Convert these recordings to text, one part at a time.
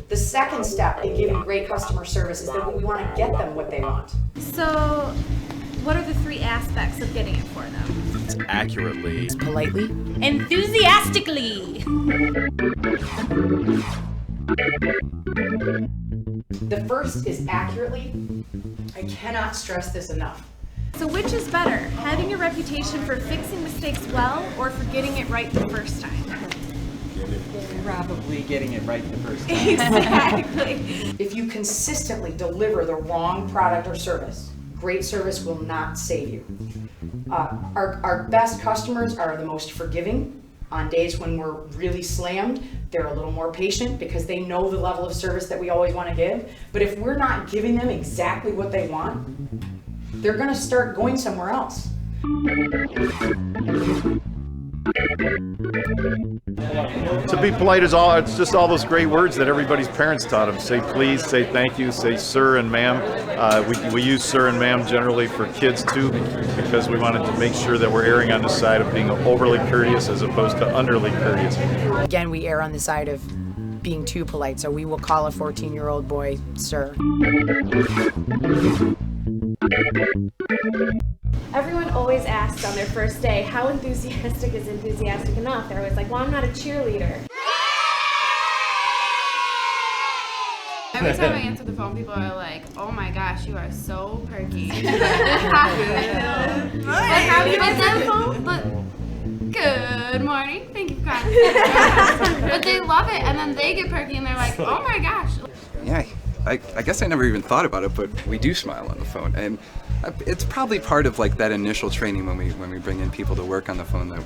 The second step in giving great customer service is that we want to get them what they want. So, what are the three aspects of getting it for them? Accurately. Politely. Enthusiastically! The first is accurately. I cannot stress this enough. So which is better, having a reputation for fixing mistakes well or for getting it right the first time? Probably getting it right the first time. Exactly. If you consistently deliver the wrong product or service, great service will not save you. Our best customers are the most forgiving. On days when we're really slammed, they're a little more patient because they know the level of service that we always want to give. But if we're not giving them exactly what they want, they're going to start going somewhere else. To be polite is all, it's just all those great words that everybody's parents taught them. Say please, say thank you, say sir and ma'am. We use sir and ma'am generally for kids too because we wanted to make sure that we're erring on the side of being overly courteous as opposed to underly courteous. Again, we err on the side of being too polite, so we will call a 14-year-old boy sir. Everyone always asks on their first day, how enthusiastic is enthusiastic enough? They're always like, well, I'm not a cheerleader. Every time I answer the phone, people are like, oh my gosh, you are so perky. Like, how do you answer the phone? But good morning, thank you for calling. But they love it, and then they get perky, and they're like, oh my gosh. Yeah, I guess I never even thought about it, but we do smile on the phone, and it's probably part of like that initial training when we bring in people to work on the phone that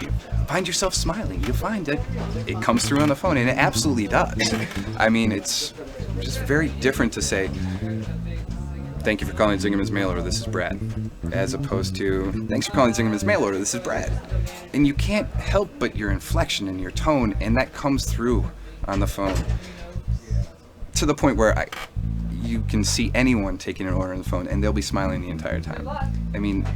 you find yourself smiling. You find that it comes through on the phone, and it absolutely does. I mean, it's just very different to say, thank you for calling Zingerman's Mail Order, this is Brad, as opposed to, thanks for calling Zingerman's Mail Order, this is Brad. And you can't help but your inflection and your tone, and that comes through on the phone to the point where you can see anyone taking an order on the phone and they'll be smiling the entire time. I mean,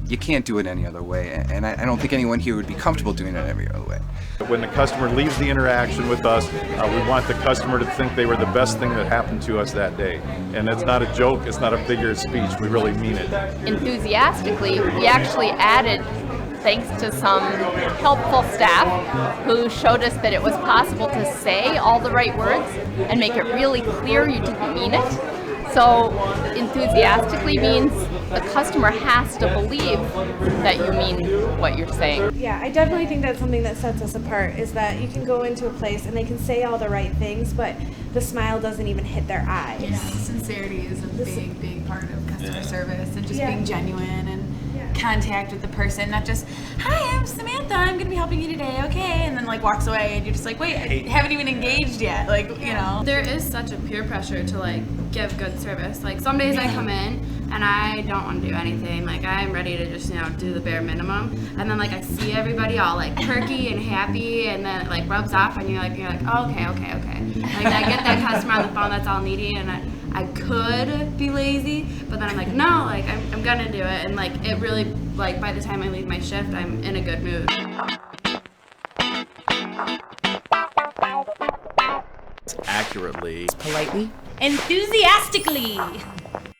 you can't do it any other way, and I don't think anyone here would be comfortable doing it any other way. When the customer leaves the interaction with us, we want the customer to think they were the best thing that happened to us that day. And it's not a joke, it's not a figure of speech, we really mean it. Enthusiastically, we actually added, thanks to some helpful staff who showed us that it was possible to say all the right words and make it really clear you didn't mean it. So enthusiastically means the customer has to believe that you mean what you're saying. Yeah, I definitely think that's something that sets us apart, is that you can go into a place and they can say all the right things, but the smile doesn't even hit their eyes. Yeah, sincerity is a big part of customer service, and just being genuine and contact with the person, not just, hi, I'm Samantha, I'm going to be helping you today, okay, and then like walks away and you're just like, wait, I haven't even engaged yet, like, you know. There is such a peer pressure to like give good service. Like some days I come in and I don't want to do anything, like I'm ready to just, you know, do the bare minimum, and then like I see everybody all like perky and happy, and then it like rubs off and you're like, oh, okay. Like I get that customer on the phone that's all needy, and I could be lazy, but then I'm like, no, like I'm gonna do it, and like it really, like by the time I leave my shift, I'm in a good mood. Accurately. Politely. Enthusiastically!